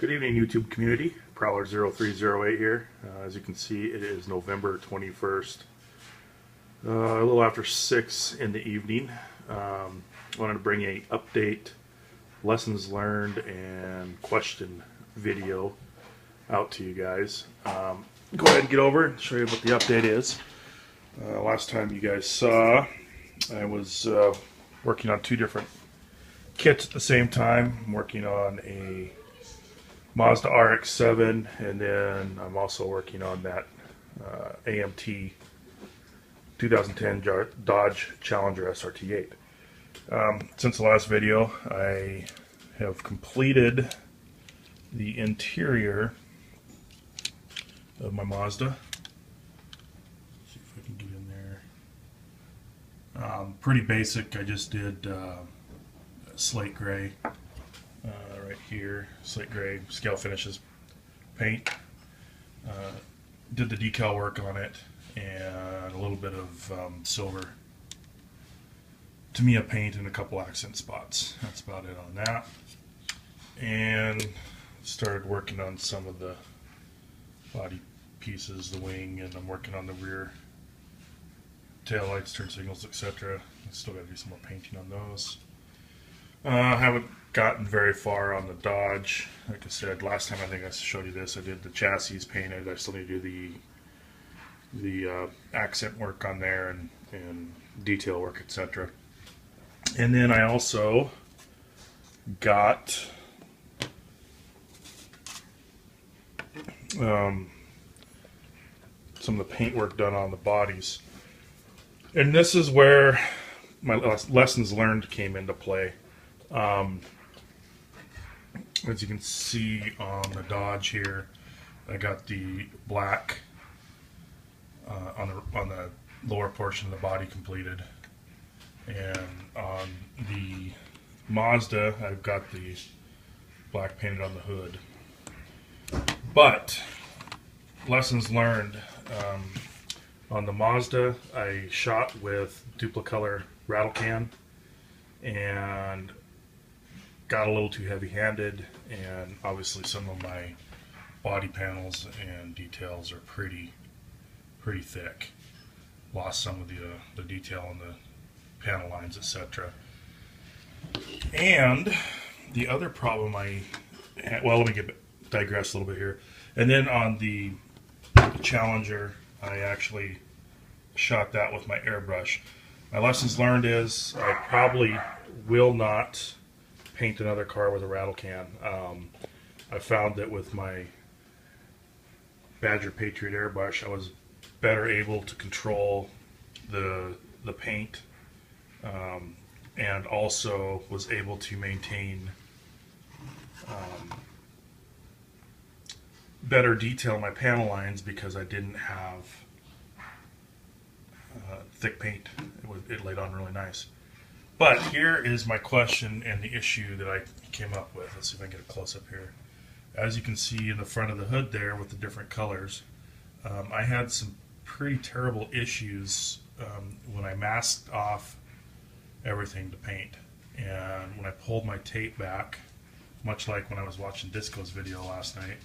Good evening, YouTube community. Prowler0308 here. As you can see, it is November 21st, a little after 6 in the evening. Wanted to bring a update, lessons learned, and question video out to you guys. Go ahead and get over and show you what the update is. Last time you guys saw, I was working on two different kits at the same time. I'm working on a Mazda RX-7, and then I'm also working on that AMT 2010 Dodge Challenger SRT8. Since the last video, I have completed the interior of my Mazda. Let's see if I can get in there. Pretty basic. I just did slate gray right here, slate gray, scale finishes paint. Did the decal work on it and a little bit of silver Tamiya paint and a couple accent spots. That's about it on that. And started working on some of the body pieces, the wing, and I'm working on the rear tail lights, turn signals, etc. I still got to do some more painting on those. I haven't gotten very far on the Dodge. Like I said, last time I think I showed you this, I did the chassis painted. I still need to do the accent work on there and detail work, etc. And then I also got some of the paint work done on the bodies. And this is where my lessons learned came into play. As you can see on the Dodge here, I got the black on the lower portion of the body completed, and on the Mazda I've got the black painted on the hood. But lessons learned, on the Mazda I shot with Duplicolor rattle can and got a little too heavy-handed, and obviously some of my body panels and details are pretty thick. Lost some of the detail on the panel lines, etc. And the other problem I had, well, let me digress a little bit here. And then on the Challenger, I actually shot that with my airbrush. My lessons learned is I probably will not paint another car with a rattle can. I found that with my Badger Patriot airbrush, I was better able to control the paint, and also was able to maintain better detail in my panel lines because I didn't have thick paint. It laid on really nice. But here is my question and the issue that I came up with. Let's see if I can get a close-up here. As you can see in the front of the hood there with the different colors, I had some pretty terrible issues when I masked off everything to paint. And when I pulled my tape back, much like when I was watching Disco's video last night,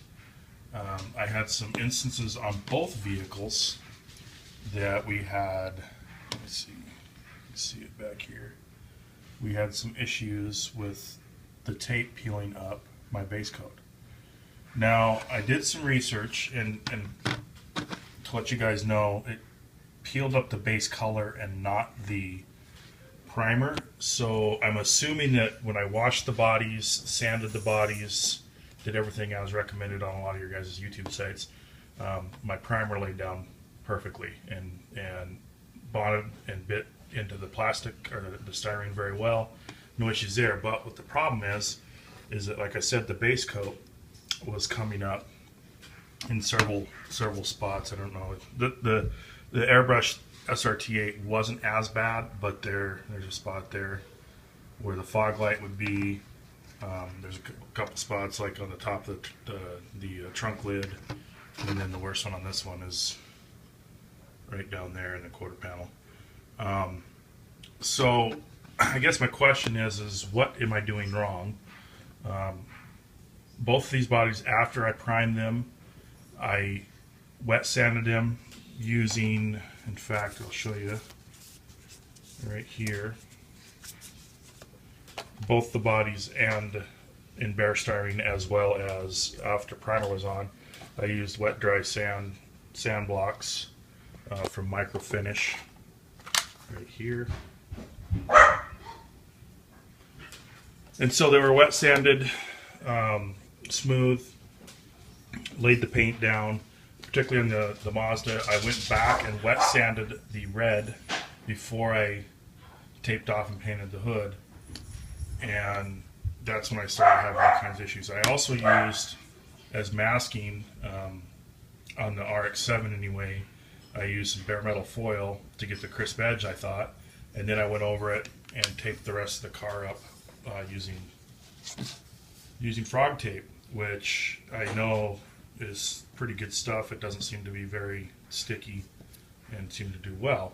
I had some instances on both vehicles that we had, let's see it back here. We had some issues with the tape peeling up my base coat. Now, I did some research, and to let you guys know, it peeled up the base color and not the primer. So I'm assuming that when I washed the bodies, sanded the bodies, did everything as recommended on a lot of your guys' YouTube sites, my primer laid down perfectly and bonded and bit into the plastic or the styrene very well. No issues there. But what the problem is that, like I said, the base coat was coming up in several spots. I don't know. The airbrush SRT8 wasn't as bad, but there's a spot there where the fog light would be. There's a couple spots like on the top of the trunk lid, and then the worst one on this one is right down there in the quarter panel. So I guess my question is what am I doing wrong? both of these bodies, after I primed them, I wet sanded them using, in fact, I'll show you right here, both the bodies and in bare styrene, as well as after primer was on, I used wet dry sand blocks from Microfinish right here. And so they were wet sanded, smooth, laid the paint down, particularly on the Mazda. I went back and wet sanded the red before I taped off and painted the hood, and that's when I started having all kinds of issues. I also used, as masking on the RX-7 anyway, I used some bare metal foil to get the crisp edge, I thought, and then I went over it and taped the rest of the car up using frog tape, which I know is pretty good stuff. It doesn't seem to be very sticky and seem to do well.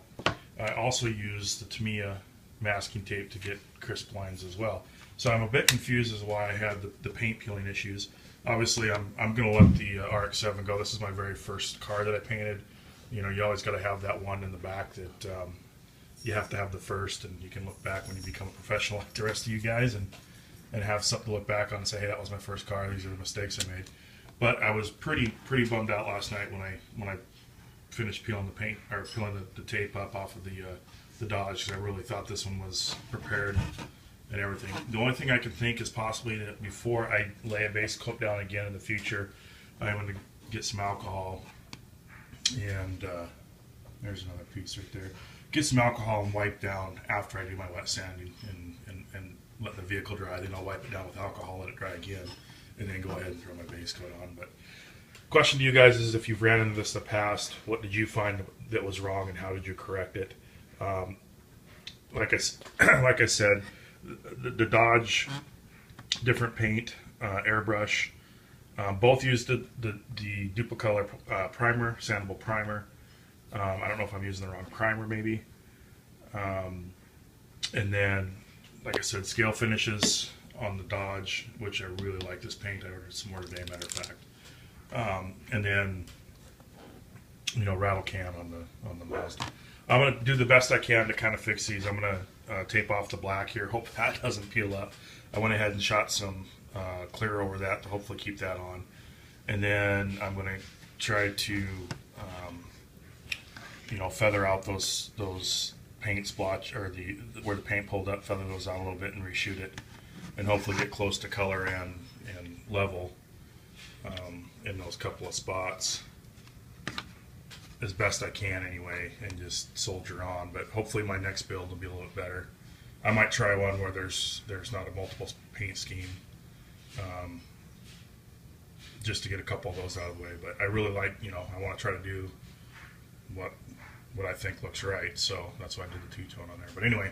I also used the Tamiya masking tape to get crisp lines as well. So I'm a bit confused as to why I had the paint peeling issues. Obviously, I'm going to let the RX-7 go. This is my very first car that I painted. You know, you always got to have that one in the back that you have to have the first, and you can look back when you become a professional like the rest of you guys and have something to look back on and say, hey, that was my first car. These are the mistakes I made. But I was pretty bummed out last night when I finished peeling the paint, or peeling the tape up off of the Dodge, because I really thought this one was prepared and everything. The only thing I can think is possibly that before I lay a base coat down again in the future, I'm going to get some alcohol, and there's another piece right there. Get some alcohol and wipe down after I do my wet sanding and let the vehicle dry. Then I'll wipe it down with alcohol, let it dry again, and then go ahead and throw my base coat on. But question to you guys is, if you've ran into this in the past, what did you find that was wrong and how did you correct it? Like I said, the Dodge, different paint, airbrush, both used the Duplicolor primer, sandable primer. I don't know if I'm using the wrong primer maybe. And then, like I said, scale finishes on the Dodge, which I really like this paint. I ordered some more today, matter of fact. And then, you know, rattle can on the Mazda. I'm going to do the best I can to kind of fix these. I'm going to tape off the black here. Hope that doesn't peel up. I went ahead and shot some clear over that to hopefully keep that on. And then I'm going to try to, you know, feather out those paint splotch, or where the paint pulled up, feather those out a little bit and reshoot it, and hopefully get close to color and level in those couple of spots as best I can anyway, and just soldier on. But hopefully my next build will be a little bit better. I might try one where there's not a multiple paint scheme, just to get a couple of those out of the way. But I really like, you know, I want to try to do what I think looks right, so that's why I did the two-tone on there. But anyway,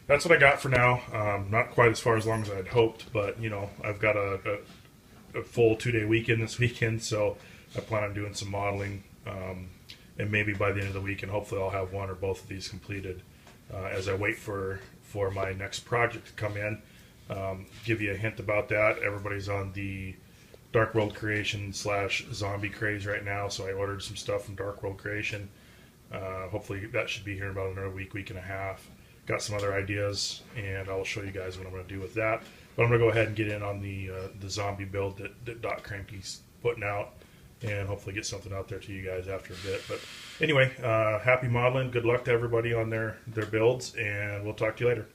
that's what I got for now. Not quite as far as long as I had hoped, but you know, I've got a full 2-day weekend this weekend, so I plan on doing some modeling, and maybe by the end of the weekend, hopefully I'll have one or both of these completed as I wait for my next project to come in. Give you a hint about that. Everybody's on the Dark World Creation / zombie craze right now, so I ordered some stuff from Dark World Creation. Hopefully that should be here in about another week and a half. Got some other ideas, and I'll show you guys what I'm going to do with that. But I'm going to go ahead and get in on the zombie build that Doc Cranky's putting out, and hopefully get something out there to you guys after a bit. But anyway, happy modeling. Good luck to everybody on their builds, and we'll talk to you later.